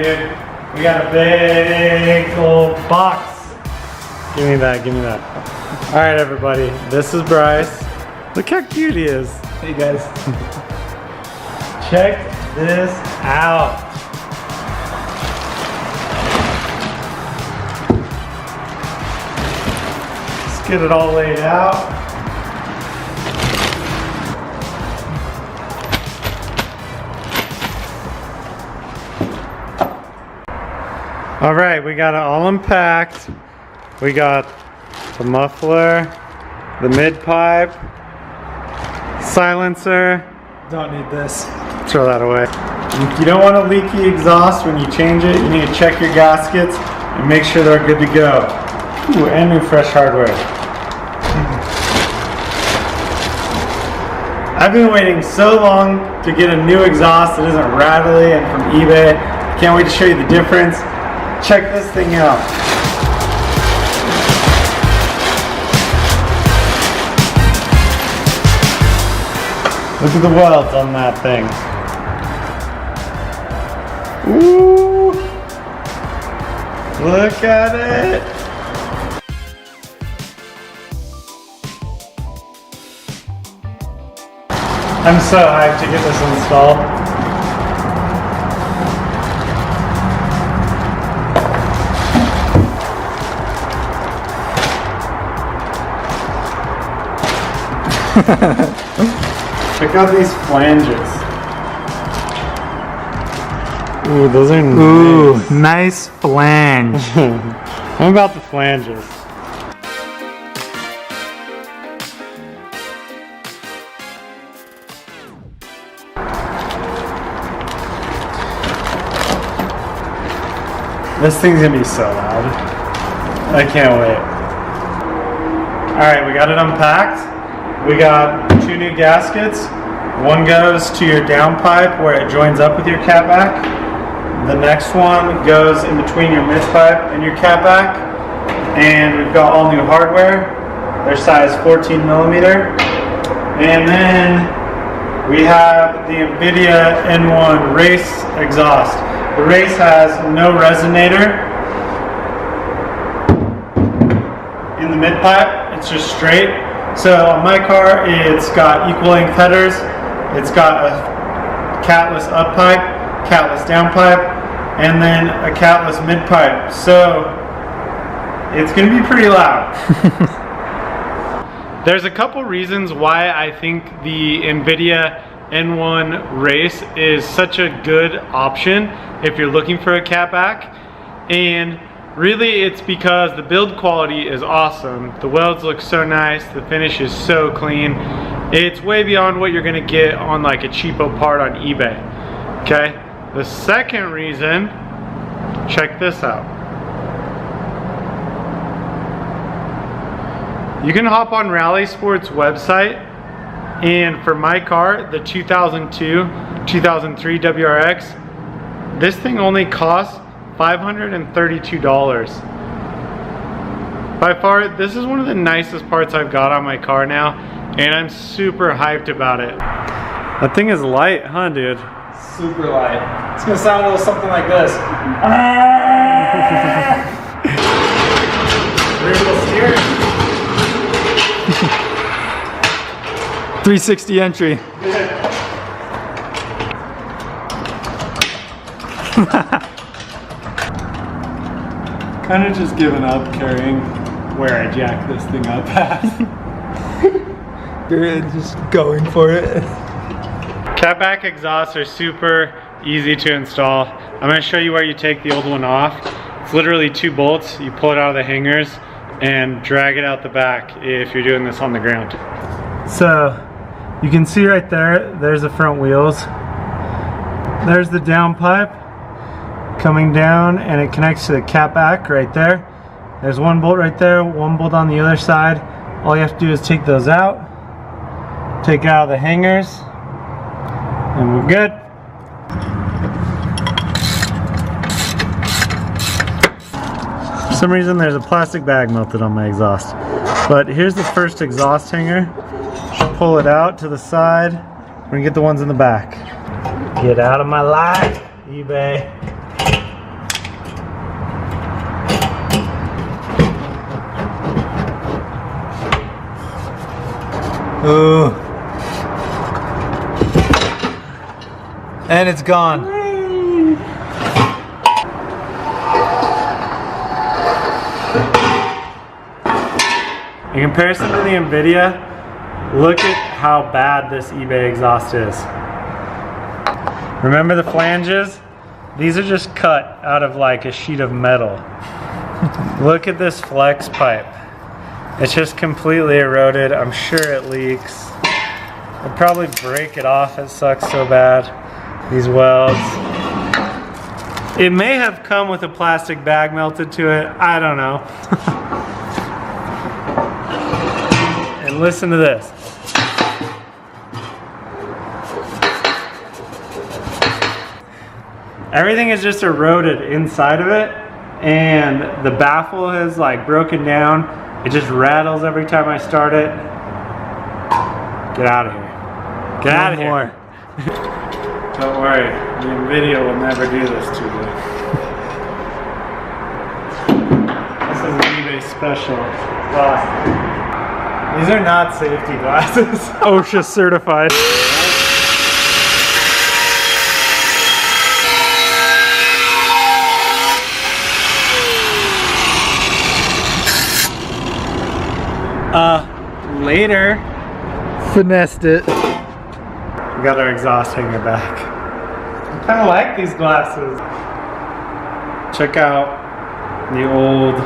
dude. We got a big old box. Give me that, give me that. All right, everybody, this is Bryce. Look how cute he is. Hey guys. Check this out. Let's get it all laid out. All right, we got it all unpacked. We got the muffler, the mid pipe, silencer. Don't need this. Throw that away. You don't want a leaky exhaust when you change it. You need to check your gaskets and make sure they're good to go. Ooh, and new fresh hardware. I've been waiting so long to get a new exhaust that isn't rattly and from eBay. Can't wait to show you the difference. Check this thing out. Look at the welds on that thing. Ooh! Look at it! I'm so hyped to get this installed. Check out these flanges. Ooh, those are nice. Ooh, nice flange. How about the flanges? This thing's gonna be so loud. I can't wait. Alright, we got it unpacked. We got 2 new gaskets. One goes to your downpipe where it joins up with your catback. The next one goes in between your midpipe and your catback. And we've got all new hardware. They're size 14 millimeter. And then we have the Invidia N1 Race exhaust. The Race has no resonator in the midpipe. It's just straight. So on my car, it's got equal length headers. It's got a catless up pipe, catless down pipe, and then a catless mid pipe. So it's gonna be pretty loud. There's a couple reasons why I think the Invidia N1 Race is such a good option if you're looking for a catback. And really, it's because the build quality is awesome. The welds look so nice. The finish is so clean. It's way beyond what you're gonna get on like a cheapo part on eBay. Okay. The second reason, check this out. You can hop on Rally Sports website, and for my car, the 2002-2003 WRX, this thing only costs $532. By far, this is one of the nicest parts I've got on my car now, and I'm super hyped about it. That thing is light, huh, dude? Super light. It's gonna sound a little something like this. Variable steering. 360 entry. Kind of just giving up carrying where I jack this thing up at. You're just going for it. Catback exhausts are super easy to install. I'm going to show you where you take the old one off. It's literally 2 bolts. You pull it out of the hangers and drag it out the back if you're doing this on the ground. So you can see right there, there's the front wheels. There's the downpipe coming down, and it connects to the catback right there. There's 1 bolt right there, 1 bolt on the other side. All you have to do is take those out, take out of the hangers, and we're good. For some reason there's a plastic bag melted on my exhaust. But here's the first exhaust hanger. Just pull it out to the side. We're gonna get the ones in the back. Get out of my light, eBay. Ooh. And it's gone. In comparison to the Invidia, look at how bad this eBay exhaust is. Remember the flanges? These are just cut out of like a sheet of metal. Look at this flex pipe. It's just completely eroded. I'm sure it leaks. I'll probably break it off. It sucks so bad. These welds. It may have come with a plastic bag melted to it. I don't know. And listen to this. Everything is just eroded inside of it, and the baffle has like broken down. It just rattles every time I start it. Get out of here. Get out of here. Don't worry, the Invidia will never do this to you. This is an eBay special glass. These are not safety glasses. OSHA certified. Later. Finessed it. We got our exhaust hanger back. I kind of like these glasses. Check out the old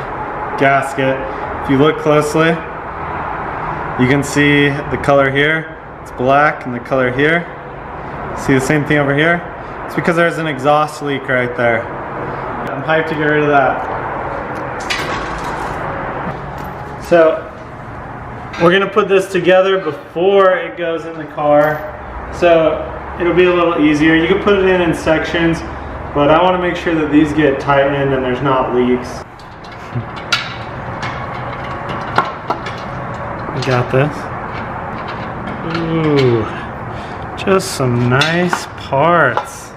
gasket. If you look closely, you can see the color here. It's black, and the color here. See the same thing over here? It's because there's an exhaust leak right there. I'm hyped to get rid of that. So, we're gonna put this together before it goes in the car. So, it'll be a little easier. You can put it in sections, but I wanna make sure that these get tightened and there's not leaks. I got this. Ooh, just some nice parts.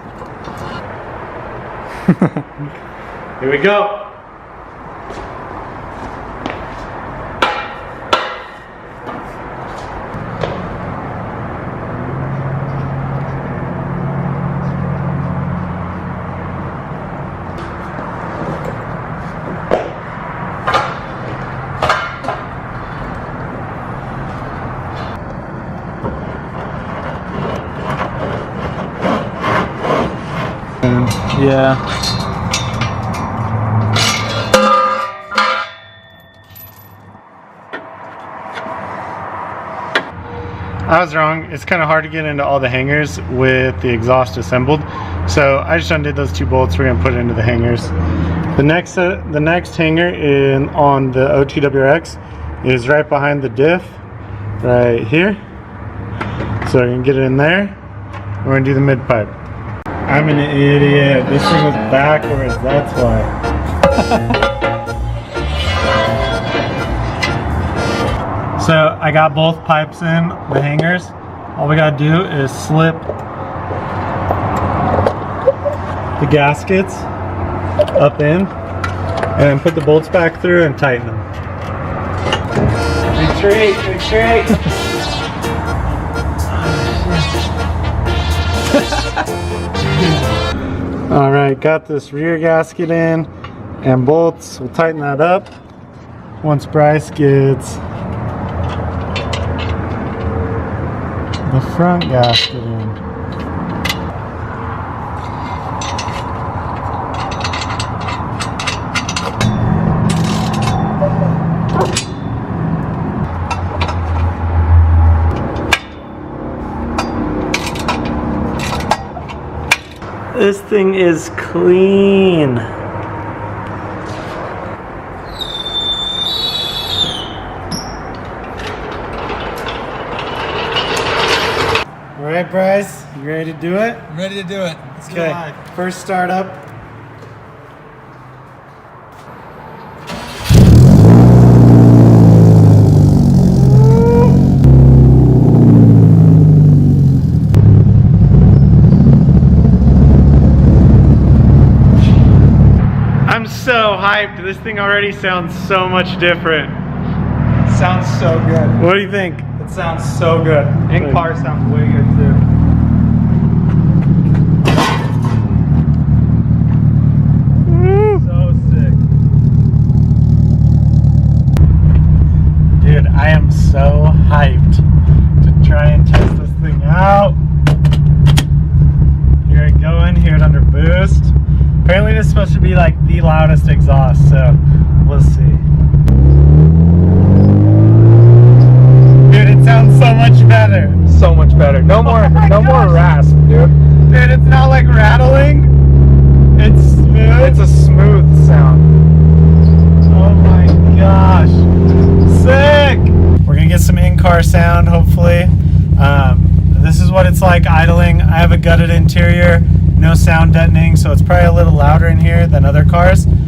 Here we go. Yeah. I was wrong. It's kind of hard to get into all the hangers with the exhaust assembled. So I just undid those two bolts. We're gonna put it into the hangers. The next hanger on the OT WRX is right behind the diff, right here. So we're gonna get it in there. We're gonna do the mid pipe. I'm an idiot. This thing was backwards, that's why. So I got both pipes in the hangers. All we gotta do is slip the gaskets up in and then put the bolts back through and tighten them. Retreat, retreat. All right, got this rear gasket in and bolts. We'll tighten that up once Bryce gets the front gasket in. This thing is clean. All right, Bryce, you ready to do it? I'm ready to do it. Let's Okay, first start up. I'm so hyped. This thing already sounds so much different. Sounds so good. What do you think? It sounds so good. In car sounds way good too. So sick. Dude, I am so hyped to try and test this thing out. Here it going, hear it under boost. Apparently this is supposed to be like the loudest exhaust, so we'll see. Dude, it sounds so much better. So much better. No more rasp, dude. Dude, it's not like rattling. It's smooth. It's a smooth sound. Oh my gosh. Sick! We're gonna get some in-car sound, hopefully. This is what it's like idling. I have a gutted interior, no sound deadening, so it's probably a little louder in here than other cars. This is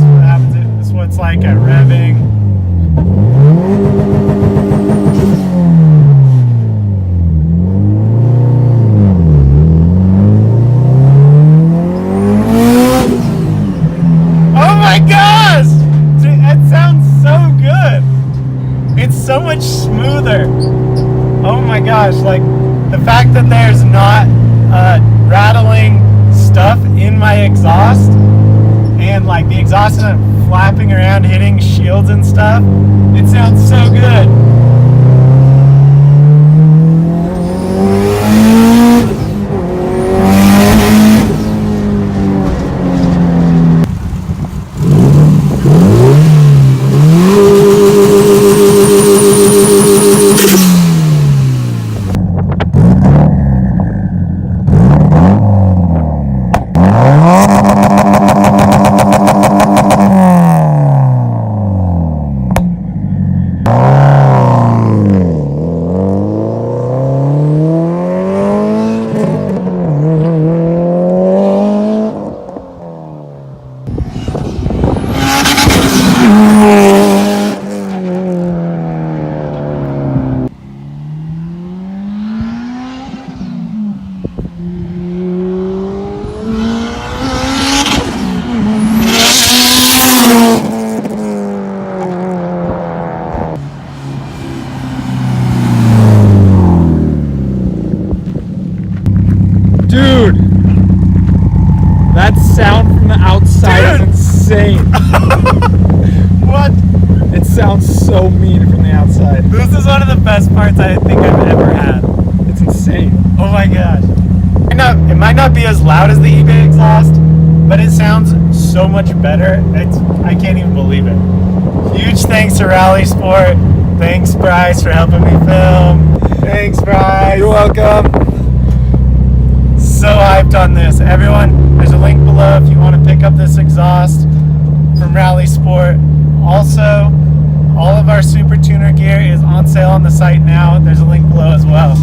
what happens. This is what it's like at revving. Oh my gosh! Dude, that sounds so good. It's so much smoother. Oh my gosh, like the fact that there's not rattling stuff in my exhaust and like the exhaust isn't flapping around hitting shields and stuff, it sounds so good. Dude, that sound from the outside is insane. What? It sounds so mean from the outside. This is one of the best parts I think I've ever had. It's insane. Oh my gosh. It might not be as loud as the eBay exhaust, but it sounds so much better. I can't even believe it. Huge thanks to Rally Sport. Thanks, Bryce, for helping me film. Thanks, Bryce. You're welcome. So hyped on this. Everyone, there's a link below if you want to pick up this exhaust from Rally Sport. Also, all of our Supertuner gear is on sale on the site now. There's a link below as well.